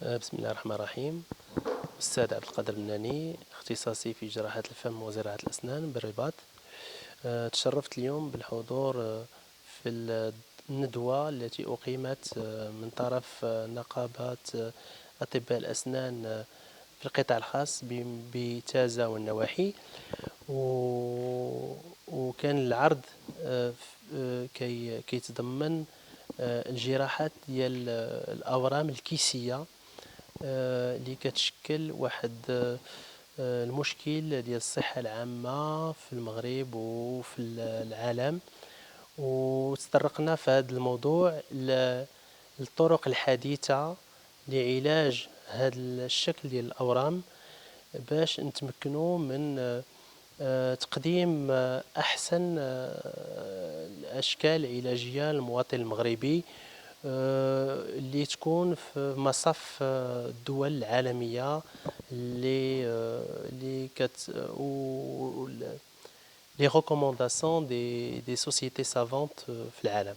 بسم الله الرحمن الرحيم. أستاذ عبد القادر الناني، اختصاصي في جراحة الفم وزراعة الأسنان بالرباط. تشرفت اليوم بالحضور في الندوة التي أقيمت من طرف نقابة أطباء الأسنان في القطاع الخاص بتازة والنواحي، وكان العرض كي يتضمن الجراحات ديال الأورام الكيسية اللي كتشكل واحد المشكل ديال الصحة العامة في المغرب وفي العالم. وتطرقنا في هذا الموضوع للطرق الحديثة لعلاج هذا الشكل ديال الأورام باش نتمكنوا من تقديم أحسن الأشكال العلاجية للمواطن المغربي اللي تكون في مصف الدول العالمية اللي كت لي ريكومونداسيون دي سوسيتي سافونت في العالم.